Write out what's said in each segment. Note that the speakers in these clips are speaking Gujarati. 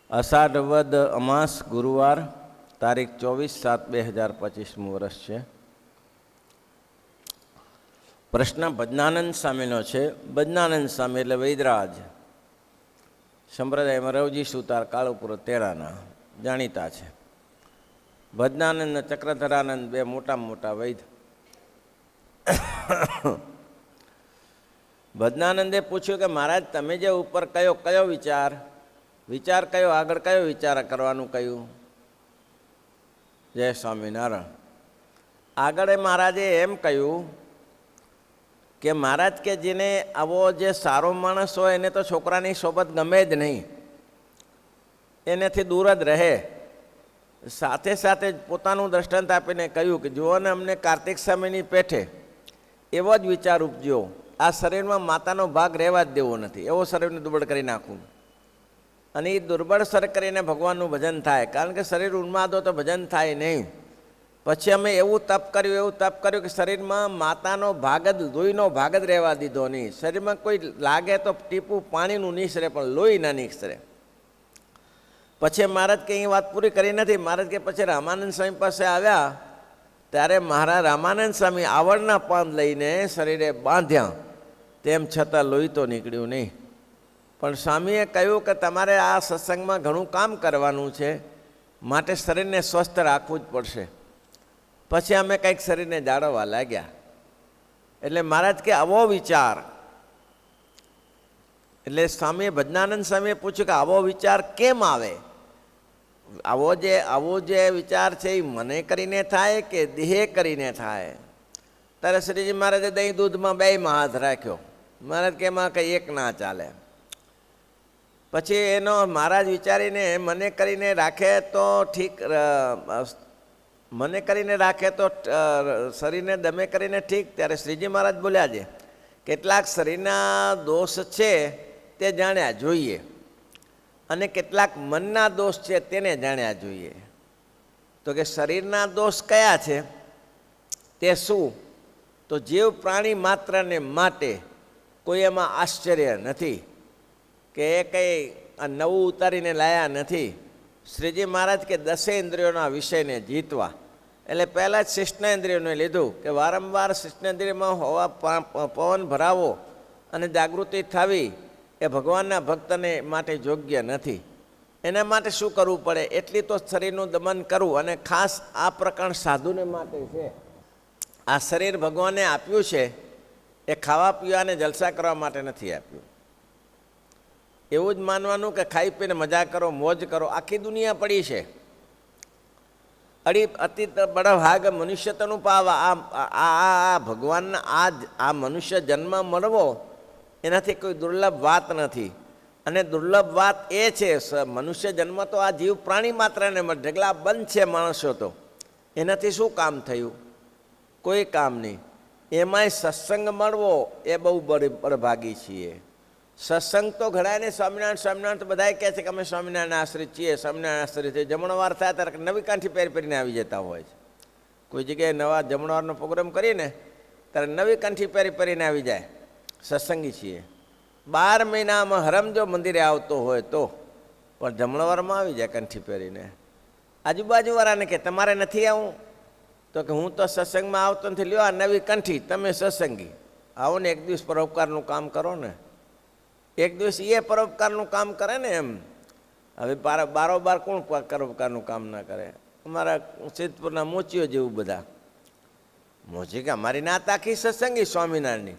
અષાઢ વદ અમાસ ગુરુવાર તારીખ 24/7/2025 વર્ષ છે. પ્રશ્ન ભજનાનંદ સ્વામીનો છે. ભજનાનંદ સ્વામી એટલે વૈદરાજ સંપ્રદાયમાં રવજી સુતાર કાળુપુર તેરાના જાણીતા છે. ભજનાનંદ અને ચક્રધરાનંદ બે મોટા વૈદ. ભજનાનંદે પૂછ્યું કે મહારાજ તમે જે ઉપર કયો વિચાર કયો આગળ કયો વિચાર કરવાનું કહ્યું? જય સ્વામિનારાયણ. આગળ મહારાજે એમ કહ્યું કે મહારાજ કે જેને આવો જે સારો માણસ હોય એને તો છોકરાની સોબત ગમે જ નહીં, એનાથી દૂર જ રહે. સાથે સાથે પોતાનું દ્રષ્ટાંત આપીને કહ્યું કે જુઓ ને અમને કાર્તિક સ્વામીની પેઠે એવો જ વિચાર ઉપજ્યો, આ શરીરમાં માતાનો ભાગ રહેવા જ દેવો નથી, એવો શરીરને દુર્બળ કરી નાખવું. અને એ દુર્બળ શરીર કરીને ભગવાનનું ભજન થાય, કારણ કે શરીર ઉન્માદો તો ભજન થાય નહીં. પછી અમે એવું તપ કર્યું કે શરીરમાં માતાનો ભાગ જ, લોહીનો ભાગ જ રહેવા દીધો નહીં. શરીરમાં કોઈ લાગે તો ટીપું પાણીનું નીસરે પણ લોહી ના નીસરે. પછી મહારાજ કે એ વાત પૂરી કરી નથી. મહારાજ કે પછી રામાનંદ સ્વામી પાસે આવ્યા ત્યારે મહારાજ રામાનંદ સ્વામી આવડના પાંદ લઈને શરીરે બાંધ્યા, તેમ છતાં લોહી તો નીકળ્યું નહીં. પણ સ્વામીએ કહ્યું કે તમારે આ સત્સંગમાં ઘણું કામ કરવાનું છે, માટે શરીરને સ્વસ્થ રાખવું જ પડશે. પછી અમે કંઈક શરીરને જાળવવા લાગ્યા. એટલે મહારાજ કે આવો વિચાર, એટલે સ્વામીએ ભજનાનંદ સ્વામીએ પૂછ્યું કે આવો વિચાર કેમ આવે? આવો જે વિચાર છે એ મને કરીને થાય કે દેહે કરીને થાય? ત્યારે શ્રીજી મહારાજે દહીં દૂધમાં બેયમાં હાથ રાખ્યો. મહારાજ કે એમાં કંઈ એક ના ચાલે. પછી એનો મહારાજ વિચારીને મને કરીને રાખે તો ઠીક, મને કરીને રાખે તો શરીરને દમે કરીને ઠીક. ત્યારે શ્રીજી મહારાજ બોલ્યા છે કેટલાક શરીરના દોષ છે તે જાણ્યા જોઈએ, અને કેટલાક મનના દોષ છે તેને જાણ્યા જોઈએ. તો કે શરીરના દોષ કયા છે તે શું? તો જીવ પ્રાણી માત્રને માટે કોઈ એમાં આશ્ચર્ય નથી કે એ કંઈ આ નવું ઉતારીને લાયા નથી. શ્રીજી મહારાજ કે 10 ઇન્દ્રિયોના વિષયને જીતવા, એટલે પહેલાં જ શિષ્ણેન્દ્રિયોને લીધું કે વારંવાર શિષ્ણેન્દ્રિયમાં હોવા પવન ભરાવો અને જાગૃતિ થવી એ ભગવાનના ભક્તને માટે યોગ્ય નથી. એના માટે શું કરવું પડે? એટલી તો શરીરનું દમન કરવું. અને ખાસ આ પ્રકરણ સાધુને માટે છે. આ શરીર ભગવાને આપ્યું છે એ ખાવા પીવા અને જલસા કરવા માટે નથી આપ્યું. એવું જ માનવાનું કે ખાઈ પીને મજા કરો, મોજ કરો. આખી દુનિયા પડી છે. અતિ બડા ભાગ મનુષ્ય તનું પાવા. આ ભગવાનના આ મનુષ્ય જન્મ મળવો એનાથી કોઈ દુર્લભ વાત નથી. અને દુર્લભ વાત એ છે, મનુષ્ય જન્મ તો આ જીવ પ્રાણી માત્રને મળે. ઢગલા બંધ છે માણસો, તો એનાથી શું કામ થયું? કોઈ કામ નહીં. એમાંય સત્સંગ મળવો એ બહુ બળભાગી છીએ. સત્સંગ તો ઘણાને સ્વામિનારાયણ તો બધા કહે છે કે અમે સ્વામિનારાયણ આશ્રિત છીએ, સ્વામિનારાયણ આશ્રિત છીએ. જમણવાર થાય ત્યારે નવી કાંઠી પહેરીને આવી જતા હોય છે. કોઈ જગ્યાએ નવા જમણવારનો પ્રોગ્રામ કરીને ત્યારે નવી કાંઠી પહેરીને આવી જાય. સત્સંગી છીએ. 12 મહિનામાં હરમ જો મંદિરે આવતો હોય તો, પણ જમણવારમાં આવી જાય કંઠી પહેરીને. આજુબાજુવાળાને કે તમારે નથી આવું? તો કે હું તો સત્સંગમાં આવતો નથી, લ્યો આ નવી કંઠી, તમે સત્સંગી આવો ને એક દિવસ પરોપકારનું કામ કરો ને. એક દિવસ એ પરોપકારનું કામ કરે ને એમ. હવે બારોબાર કોણ પરોપકારનું કામ ના કરે? અમારા સિદ્ધપુરના મોચીઓ જેવું બધા મોચી કે અમારી નાત આખી સત્સંગી સ્વામિનારાયણની.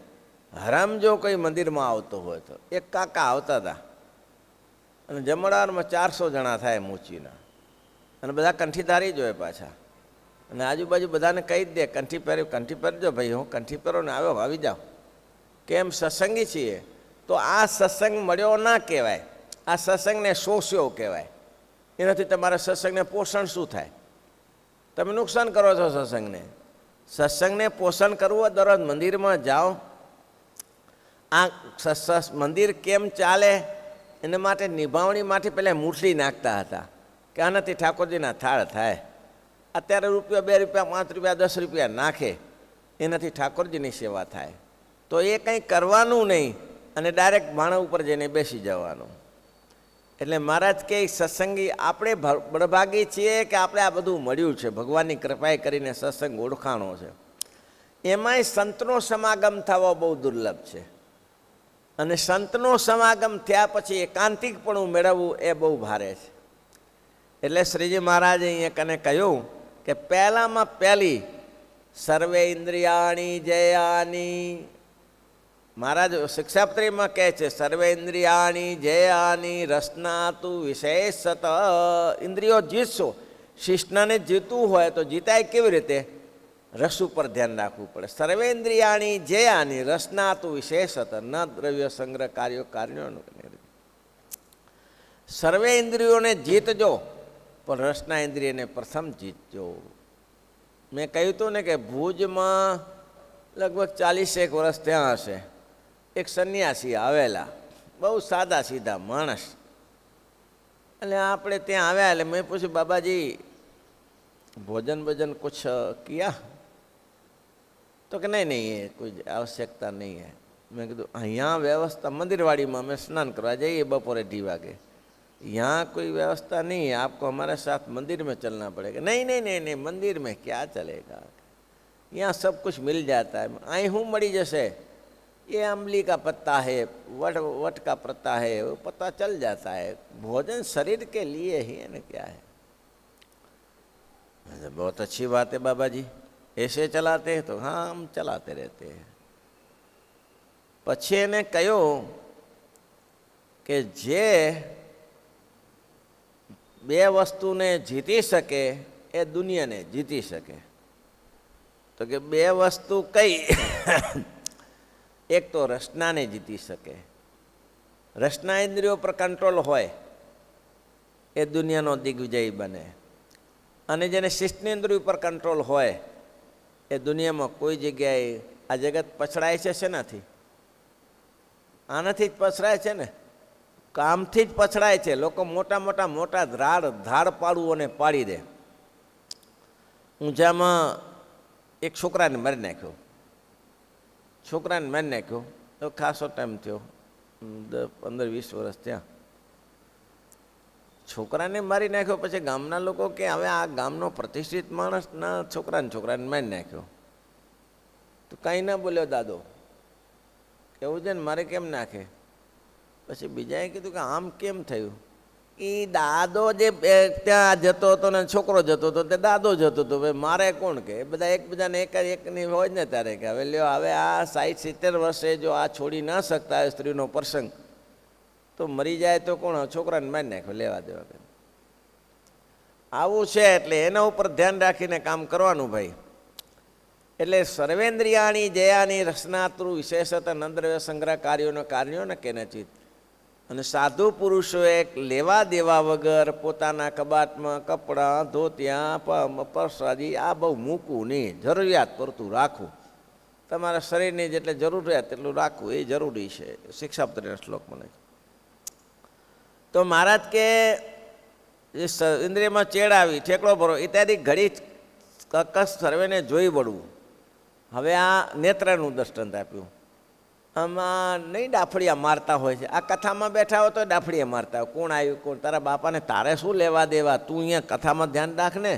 હરામ જો કોઈ મંદિરમાં આવતો હોય તો એક કાકા આવતા હતા, અને જમણવારમાં 400 જણા થાય મોચીના, અને બધા કંઠીધારી જ હોય પાછા. અને આજુબાજુ બધાને કહી જ દે કંઠી પહેરજો ભાઈ, હું કંઠી પહેરો ને આવ્યો આવી જાઓ. કેમ? સત્સંગી છીએ. તો આ સત્સંગ મળ્યો ના કહેવાય, આ સત્સંગને શોષ્યો કહેવાય. એનાથી તમારા સત્સંગને પોષણ શું થાય? તમે નુકસાન કરો છો સત્સંગને. સત્સંગને પોષણ કરવું, દરરોજ મંદિરમાં જાઓ. આ મંદિર કેમ ચાલે એના માટે નિભાવણી માટે પહેલાં મૂઠલી નાખતા હતા કે આનાથી ઠાકોરજીના થાળ થાય. અત્યારે રૂપિયા, 2 રૂપિયા, 5 રૂપિયા, 10 રૂપિયા નાખે, એનાથી ઠાકોરજીની સેવા થાય. તો એ કંઈ કરવાનું નહીં, અને ડાયરેક્ટ ભાણા ઉપર જઈને બેસી જવાનું. એટલે મહારાજ કે સત્સંગી આપણે બળભાગી છીએ કે આપણે આ બધું મળ્યું છે, ભગવાનની કૃપાએ કરીને સત્સંગ ઓળખાણો છે. એમાંય સંતનો સમાગમ થવો બહુ દુર્લભ છે, અને સંતનો સમાગમ થયા પછી એકાંતિકપણું મેળવવું એ બહુ ભારે છે. એટલે શ્રીજી મહારાજે અહીંયા કને કહ્યું કે પહેલામાં પહેલી સર્વે ઇન્દ્રિયાણી જયાની, મહારાજ શિક્ષાપત્રીમાં કહે છે સર્વે ઇન્દ્રિયાણી જયાની રસનાતુ વિશેષત. ઇન્દ્રિયો જીતશો. શિષ્ણને જીતવું હોય તો જીતાય કેવી રીતે? રસ ઉપર ધ્યાન રાખવું પડે. સર્વેન્દ્રિયાણી જયાની રસનાતુ વિશેષત ન દ્રવ્ય સંગ્રહ કાર્યો. સર્વે ઇન્દ્રિયોને જીતજો, પણ રસના ઇન્દ્રિયને પ્રથમ જીતજો. મેં કહ્યું હતું ને કે ભુજમાં લગભગ 40 વર્ષ ત્યાં હશે, એક સંન્યાસી આવેલા, બહુ સાદા સીધા માણસ. એટલે આપણે ત્યાં આવ્યા એટલે મેં પૂછ્યું, બાબાજી ભોજન ભોજન કુછ કિયા? તો કે નહીં એ કોઈ આવશ્યકતા નહીં હે. મેં કીધું અહીંયા વ્યવસ્થા મંદિરવાડીમાં અમે સ્નાન કરવા જઈએ બપોરે 2 વાગે, यहाँ कोई व्यवस्था नहीं है, आपको हमारे साथ मंदिर में चलना पड़ेगा. नहीं नहीं नहीं नहीं, मंदिर में क्या चलेगा, यहाँ सब कुछ मिल जाता है. आई हूँ मड़ी जैसे ये अम्ली का पत्ता है, वट का पत्ता है, वो पता चल जाता है. भोजन शरीर के लिए ही है ना, क्या है. बहुत अच्छी बात है बाबा जी, ऐसे चलाते हैं? तो हाँ हम चलाते रहते हैं. પછી એને કહ્યું કે જે બે વસ્તુને જીતી શકે એ દુનિયાને જીતી શકે. તો કે બે વસ્તુ કઈ? એક તો રસનાને જીતી શકે. રસના ઇન્દ્રિયો પર કંટ્રોલ હોય એ દુનિયાનો દિગ્વિજય બને, અને જેને શિષ્ટેન્દ્રિયો પર કંટ્રોલ હોય એ દુનિયામાં કોઈ જગ્યાએ આ જગત પછડાય છે શેનાથી? આનાથી જ પછડાય છે ને, કામથી જ પછડાય છે. લોકો મોટા ધાડ પાડવું અને પાડી દે. ઊંઝામાં એક છોકરાને મારી નાખ્યો. તો ખાસો ટાઈમ થયો, 15-20 વર્ષ થયા. છોકરાને મારી નાખ્યો પછી ગામના લોકો કે હવે આ ગામનો પ્રતિષ્ઠિત માણસના છોકરાને મારી નાખ્યો. તો કાંઈ ના બોલ્યો દાદો, એવું છે ને મારે કેમ નાખે? પછી બીજાએ કીધું કે આમ કેમ થયું? એ દાદો જે ત્યાં જતો હતો ને છોકરો જતો હતો તે દાદો જતો હતો, ભાઈ મારે કોણ કે? બધા એકબીજાને એકની હોય ને ત્યારે કે હવે લ્યો, હવે આ 60-70 વર્ષે જો આ છોડી ના શકતા હોય સ્ત્રીનો પ્રસંગ, તો મરી જાય તો કોણ? છોકરાને મારી નાખ્યો, લેવા દેવા. આવું છે. એટલે એના ઉપર ધ્યાન રાખીને કામ કરવાનું ભાઈ. એટલે સર્વેન્દ્રિયાણી જયાની રસનાતૃ વિશેષત નંદ્રવ્ય સંગ્રહ કાર્યો ને કેને ચિત. અને સાધુ પુરુષોએ લેવા દેવા વગર પોતાના કબાટમાં કપડાં, ધોતિયા, પરસાદી આ બહુ મૂકવું નહીં. જરૂરિયાત પૂરતું રાખવું. તમારા શરીરની જેટલે જરૂરિયાત એટલું રાખવું એ જરૂરી છે. શિક્ષાપત્રીના શ્લોક મને. તો મહારાજ કે ઇન્દ્રિયમાં ચેડ આવી, ઠેકડો ભરો ઇત્યાદિ ઘડી કકસ સર્વેને જોઈ વળવું. હવે આ નેત્રનું દ્રષ્ટાંત આપ્યું. આમાં નહીં ડાફડિયા મારતા હોય છે. આ કથામાં બેઠા હોય તો ડાફડિયા મારતા હોય. કોણ આવ્યું કોણ? તારા બાપાને તારે શું લેવા દેવા? તું અહીંયા કથામાં ધ્યાન રાખ ને.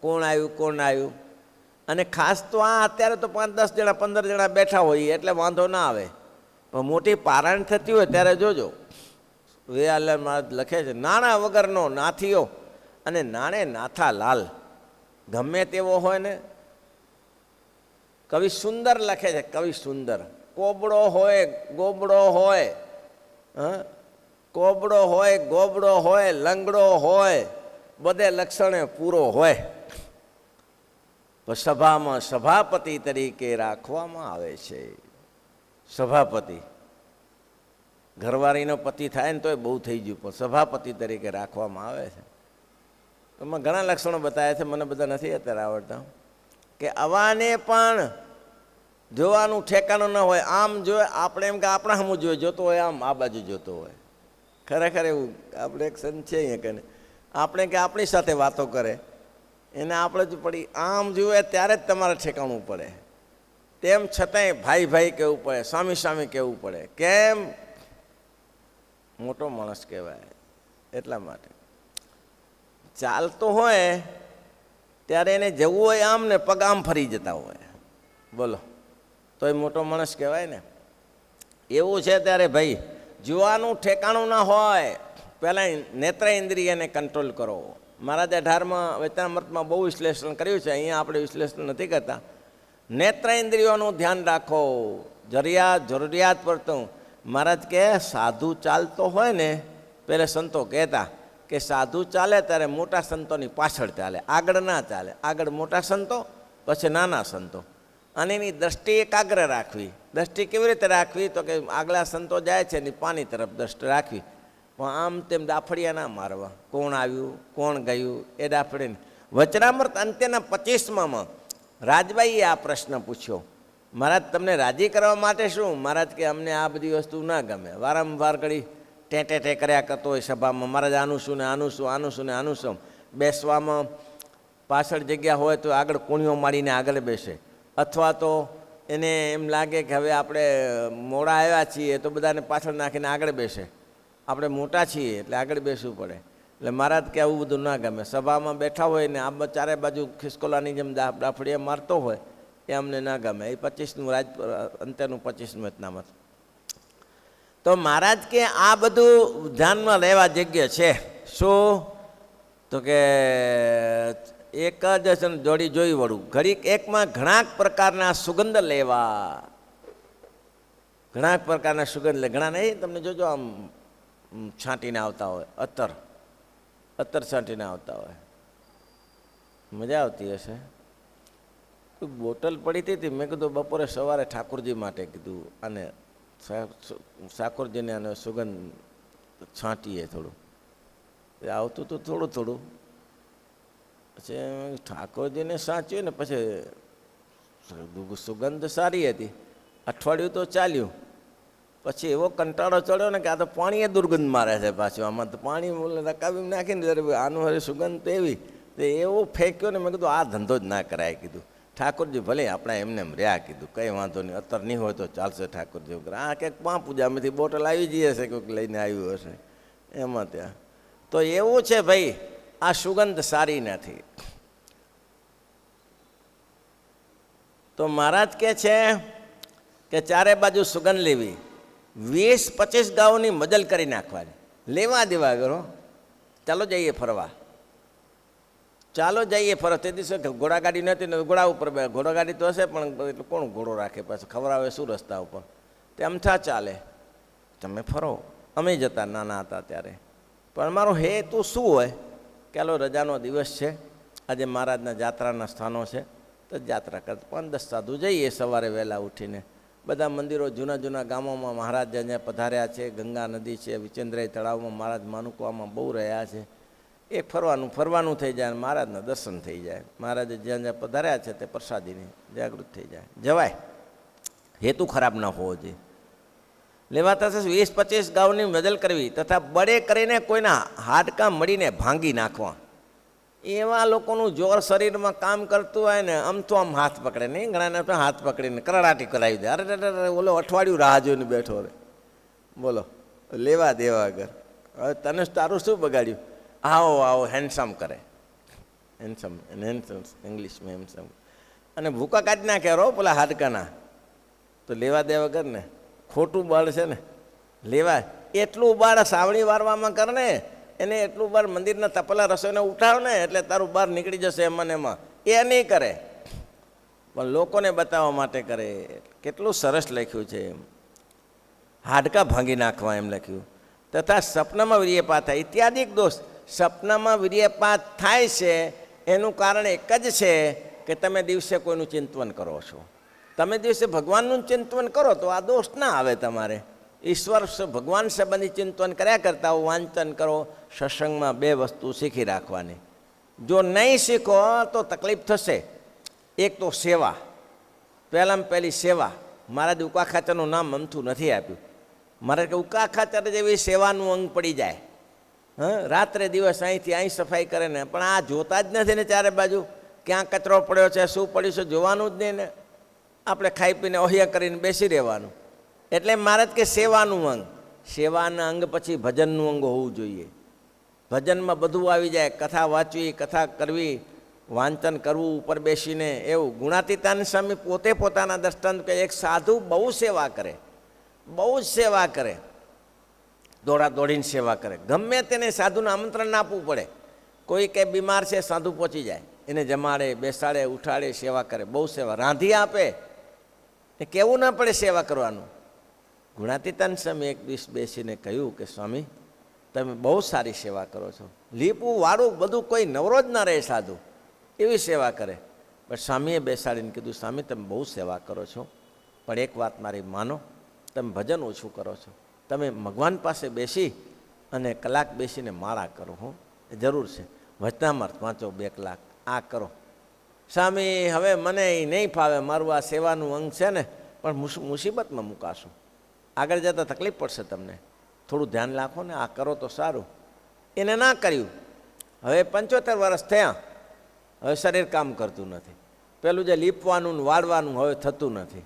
કોણ આવ્યું? અને ખાસ તો આ અત્યારે તો 5-10 જણા 15 જણા બેઠા હોઈએ એટલે વાંધો ના આવે, પણ મોટી પારાયણ થતી હોય ત્યારે જોજો. વેયાલર મહારાજ લખે છે, નાણાં વગરનો નાથીઓ અને નાણે નાથા લાલ. ગમે તેવો હોય ને, કવિ સુંદર લખે છે, કવિ સુંદર. કોબડો હોય, ગોબડો હોય, કોબડો હોય, ગોબડો હોય, લંગડો હોય, બધે લક્ષણે પૂરો હોય, પણ સભામાં સભાપતિ તરીકે રાખવામાં આવે છે. સભાપતિ ઘરવાળીનો પતિ થાય ને તોય બહુ થઈ ગયું, પણ સભાપતિ તરીકે રાખવામાં આવે છે. એમાં ઘણા લક્ષણો બતાવ્યા છે, મને બધા નથી અત્યારે આવડતા. કે આવાને પણ જોવાનું ઠેકાણું ન હોય. આમ જોવે આપણે એમ કે આપણા સામું જોઈએ, જોતો હોય આમ આ બાજુ જોતો હોય. ખરેખર એવું આપણે એક સંત છે અહીંયા કને, આપણે કે આપણી સાથે વાતો કરે એને આપણે જ પડી આમ જુએ ત્યારે જ તમારે ઠેકાણું પડે. તેમ છતાંય ભાઈ કહેવું પડે, સ્વામી કહેવું પડે. કેમ? મોટો માણસ કહેવાય. એટલા માટે ચાલતો હોય ત્યારે એને જવું હોય આમ ને પગ આમ ફરી જતા હોય, બોલો તોય મોટો માણસ કહેવાય ને. એવું છે ત્યારે ભાઈ જોવાનું ઠેકાણું ના હોય, પહેલાં નેત્ર ઇન્દ્રિયને કંટ્રોલ કરો. મહારાજે 18માં વચનામૃતમાં બહુ વિશ્લેષણ કર્યું છે, અહીંયા આપણે વિશ્લેષણ નથી કરતા. નેત્ર ઇન્દ્રિયોનું ધ્યાન રાખો, જરૂરિયાત પડતું. મહારાજ કે સાધુ ચાલતો હોય ને, પહેલાં સંતો કહેતા કે સાધુ ચાલે ત્યારે મોટા સંતોની પાછળ ચાલે, આગળ ના ચાલે. આગળ મોટા સંતો, પછી નાના સંતો. અને એની દ્રષ્ટિ એકાગ્ર રાખવી. દ્રષ્ટિ કેવી રીતે રાખવી? તો કે આગલા સંતો જાય છે એની પાણી તરફ દ્રષ્ટિ રાખવી, પણ આમ તેમ દાફડિયા ના મારવા. કોણ આવ્યું કોણ ગયું એ દાફડીને. વચનામૃત અંત્યના 25માં રાજબાઈએ આ પ્રશ્ન પૂછ્યો, મહારાજ તમને રાજી કરવા માટે શું? મહારાજ કે અમને આ બધી વસ્તુ ના ગમે. વારંવાર ઘડી ટેટે કર્યા કરતો હોય સભામાં, મહારાજ આનું શું ને આનું શું, આનું શું ને આનું શું. બેસવામાં પાછળ જગ્યા હોય તો આગળ કુણીઓ મારીને આગળ બેસે, અથવા તો એને એમ લાગે કે હવે આપણે મોડા આવ્યા છીએ તો બધાને પાછળ નાખીને આગળ બેસે. આપણે મોટા છીએ એટલે આગળ બેસવું પડે. એટલે મહારાજ કે આવું બધું ના ગમે. સભામાં બેઠા હોય ને આ ચારે બાજુ ખિસકોલાની જેમ દાફડિયા મારતો હોય એ અમને ના ગમે. એ 25નું અંત્યનું 25નું વચનામૃત. તો મહારાજ કે આ બધું ધ્યાનમાં લેવા યોગ્ય છે. શું? તો કે એક જ જોડી જોઈ વળું, ઘડીક એકમાં ઘણા પ્રકારના સુગંધ લેવા. ઘણા પ્રકારના સુગંધ લે. ઘણા નહીં, તમને જોજો આમ છાંટીને આવતા હોય, અત્તર છાંટીને આવતા હોય, મજા આવતી હશે. કોઈ બોટલ પડી હતી, મેં કીધું બપોરે સવારે ઠાકોરજી માટે કીધું અને ઠાકોરજીને આને સુગંધ છાંટીએ થોડું. આવતું હતું થોડું થોડું. પછી ઠાકોરજીને સાચ્યું ને પછી સુગંધ સારી હતી. અઠવાડિયું તો ચાલ્યું, પછી એવો કંટાળો ચડ્યો ને કે આ તો પાણીએ દુર્ગંધ મારે છે પાછું. આમાં તો પાણી રકાવી નાખીને આનું હવે સુગંધ તો એવી, તો એવો ફેંક્યો ને મેં કીધું આ ધંધો જ ના કરાય. કીધું ઠાકોરજી ભલે આપણે એમને એમ રહ્યા, કીધું કંઈ વાંધો નહીં, અત્યારે નહીં હોય તો ચાલશે. ઠાકોરજી આ ક્યાંક પૂજામાંથી બોટલ આવી જઈ હશે, કોઈક લઈને આવ્યું હશે એમાં ત્યાં. તો એવું છે ભાઈ, આ સુગંધ સારી નથી. તો મહારાજ કે છે કે ચારે બાજુ સુગંધ લેવી, 20-25 ગાઉની મદલ કરી નાખવાની, લેવા દેવા કરો. ચાલો જઈએ ફરવા, ચાલો જઈએ ફરવા. તે દિવસે ઘોડાગાડી નહોતી ને ઘોડા ઉપર બે. ઘોડાગાડી તો હશે પણ એટલે કોણ ઘોડો રાખે, પાછું ખવડાવે શું રસ્તા ઉપર? તે અમથા ચાલે, તમે ફરો. અમે જતા નાના હતા ત્યારે. પણ મારો હેતુ શું હોય કે આલો રજાનો દિવસ છે, આજે મહારાજના જાત્રાના સ્થાનો છે, તો જાત્રા કરતા 5-10 સાધુ જઈએ સવારે વહેલા ઉઠીને. બધા મંદિરો જૂના જૂના ગામોમાં મહારાજ જ્યાં પધાર્યા છે, ગંગા નદી છે, વિચેન્દ્રય તળાવમાં મહારાજ માનુકવામાં બહુ રહ્યા છે. એક ફરવાનું થઈ જાય, મહારાજના દર્શન થઈ જાય. મહારાજે જ્યાં જ્યાં પધાર્યા છે તે પ્રસાદીની જાગૃત થઈ જાય, જવાય. હેતુ ખરાબ ન હોવો જોઈએ. લેવાતા થશે 20-25 ગાઉની મદલ કરવી, તથા બળે કરીને કોઈના હાડકાં મળીને ભાંગી નાખવા. એવા લોકોનું જોર શરીરમાં કામ કરતું હોય ને, આમ તો આમ હાથ પકડે નહીં, ઘણાને તો હાથ પકડીને કરડાટી કરાવી દે. અરે ઓલો અઠવાડિયું રાહ જોઈને બેઠો રહે, બોલો લેવા દેવા આગળ. હવે તને તારું શું બગાડ્યું? આવો હેન્ડસમ કરે, હેન્ડસમ ઇંગ્લિશમાં હેન્ડસમ. અને ભૂકા કાઢી નાખે રો પેલા હાડકાના. તો લેવા દે વગર ને, ખોટું બળ છે ને. લેવા એટલું બાળ સાવણી વારવામાં કર ને, એને એટલું બાર મંદિરના તપેલા રસોઈને ઉઠાવ ને એટલે તારું બહાર નીકળી જશે એમાં ને એમાં. એ નહીં કરે, પણ લોકોને બતાવવા માટે કરે. કેટલું સરસ લખ્યું છે એમ, હાડકા ભાંગી નાખવા એમ લખ્યું. તથા સપનામાં વીર્યપાત થાય ઇત્યાદિ દોષ. સપનામાં વીર્યપાત થાય છે એનું કારણ એક જ છે કે તમે દિવસે કોઈનું ચિંતન કરો છો. તમે દિવસે ભગવાનનું ચિંતન કરો તો આ દોષ ના આવે તમારે. ઈશ્વર ભગવાન સંબંધી ચિંતન કર્યા કરતા વાંચન કરો. સત્સંગમાં 2 વસ્તુ શીખી રાખવાની. જો નહીં શીખો તો તકલીફ થશે. એક તો સેવા, પહેલામાં પહેલી સેવા. મહારાજ ઉકા ખાચરનું નામ અમથું નથી આપ્યું. મારે કે ઉકા ખાચર જેવી સેવાનું અંગ પડી જાય. રાત્રે દિવસ અહીંથી અહીં સફાઈ કરે ને, પણ આ જોતા જ નથી ને ચારે બાજુ. ક્યાં કચરો પડ્યો છે, શું પડ્યું છે, જોવાનું જ નહીં ને. આપણે ખાઈ પીને ઓહિયા કરીને બેસી રહેવાનું. એટલે મહારાજ કે સેવાનું અંગ. સેવાના અંગ પછી ભજનનું અંગ હોવું જોઈએ. ભજનમાં બધું આવી જાય, કથા વાંચવી, કથા કરવી, વાંચન કરવું ઉપર બેસીને, એવું. ગુણાતીતાન સ્વામી પોતે પોતાના દ્રષ્ટાંત કે એક સાધુ બહુ સેવા કરે, બહુ જ સેવા કરે, દોડા દોડીને સેવા કરે. ગમે તેને સાધુને આમંત્રણ ના આપવું પડે. કોઈ કે બીમાર છે, સાધુ પહોંચી જાય, એને જમાડે, બેસાડે, ઉઠાડે, સેવા કરે, બહુ સેવા. રાંધી આપે, એ કહેવું ના પડે સેવા કરવાનું. ગુણાતીતાન સ્વામી એક દિવસ બેસીને કહ્યું કે સ્વામી તમે બહુ સારી સેવા કરો છો, લીપવું વાળું બધું કોઈ નવરો જ ના રહે સાધુ, એવી સેવા કરે. પણ સ્વામીએ બેસાડીને કીધું સ્વામી તમે બહુ સેવા કરો છો, પણ એક વાત મારી માનો, તમે ભજન ઓછું કરો છો. તમે ભગવાન પાસે બેસી અને કલાક બેસીને માળા કરો. હું એ જરૂર છે, વચનામૃત વાંચો 2 કલાક, આ કરો. સ્વામી હવે મને એ નહીં ફાવે, મારું આ સેવાનું અંગ છે ને, પણ મુસીબતમાં મુકાશું, આગળ જતાં તકલીફ પડશે તમને, થોડું ધ્યાન રાખો ને, આ કરો તો સારું. એને ના કર્યું. હવે 75 વર્ષ થયા, હવે શરીર કામ કરતું નથી. પેલું જે લીપવાનું ને વાળવાનું હવે થતું નથી.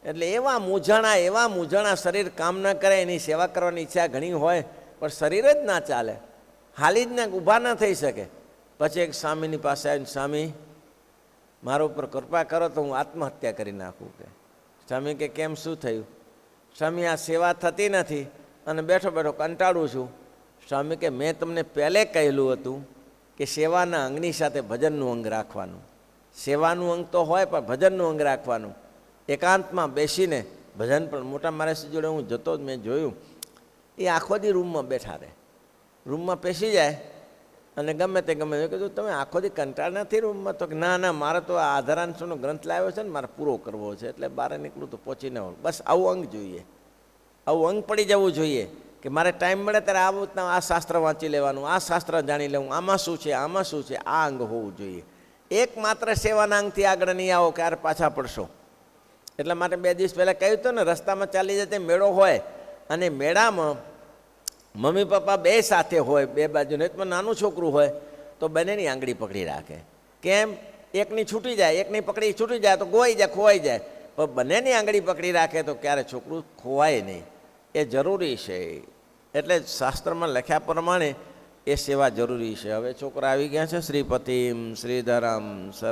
એટલે એવા મૂંઝાણા શરીર કામ ન કરે. એની સેવા કરવાની ઈચ્છા ઘણી હોય, પણ શરીર જ ના ચાલે, હાલી જ ના, ઊભા ના થઈ શકે. પછી એક સ્વામીની પાસે આવીને સ્વામી મારા ઉપર કૃપા કરો તો હું આત્મહત્યા કરી નાખું. કે સ્વામી કે કેમ, શું થયું? સ્વામી આ સેવા થતી નથી અને બેઠો બેઠો કંટાળું છું. સ્વામી કે મેં તમને પહેલે કહેલું હતું કે સેવાના અંગની સાથે ભજનનું અંગ રાખવાનું. સેવાનું અંગ તો હોય પણ ભજનનું અંગ રાખવાનું. એકાંતમાં બેસીને ભજન. પણ મોટા માણસ જોડે હું જતો જ મેં જોયું, એ આખો દી રૂમમાં બેઠા રહે, રૂમમાં પેસી જાય અને ગમે તે ગમે. મેં કીધું તમે આખો દી કંટાળ નથી રૂમમાં? તો કે ના ના, મારે તો આ આધારાંશનો ગ્રંથ લાવ્યો છે ને, મારે પૂરો કરવો છે, એટલે બહાર નીકળું તો પહોંચી ન હોય. બસ આવું અંગ જોઈએ, આવું અંગ પડી જવું જોઈએ કે મારે ટાઈમ મળે ત્યારે આવું આ શાસ્ત્ર વાંચી લેવાનું, આ શાસ્ત્ર જાણી લેવું, આમાં શું છે, આમાં શું છે, આ અંગ હોવું જોઈએ. એકમાત્ર સેવાના અંગથી આગળ નહીં આવો, ક્યારે પાછા પડશો. એટલા માટે 2 દિવસ પહેલાં કહ્યું હતું ને, રસ્તામાં ચાલી જતે મેળો હોય અને મેળામાં મમ્મી પપ્પા બે સાથે હોય, બે બાજુ. નહીં તો નાનું છોકરું હોય તો બંનેની આંગળી પકડી રાખે. કેમ? એકની છૂટી જાય, એકની પકડી છૂટી જાય તો ગોવાઈ જાય, ખોવાઈ જાય. પણ બંનેની આંગળી પકડી રાખે તો ક્યારે છોકરું ખોવાય નહીં. એ જરૂરી છે. એટલે શાસ્ત્રમાં લખ્યા પ્રમાણે એ સેવા જરૂરી છે. હવે છોકરા આવી ગયા છે, શ્રીપતિમ શ્રીધરમ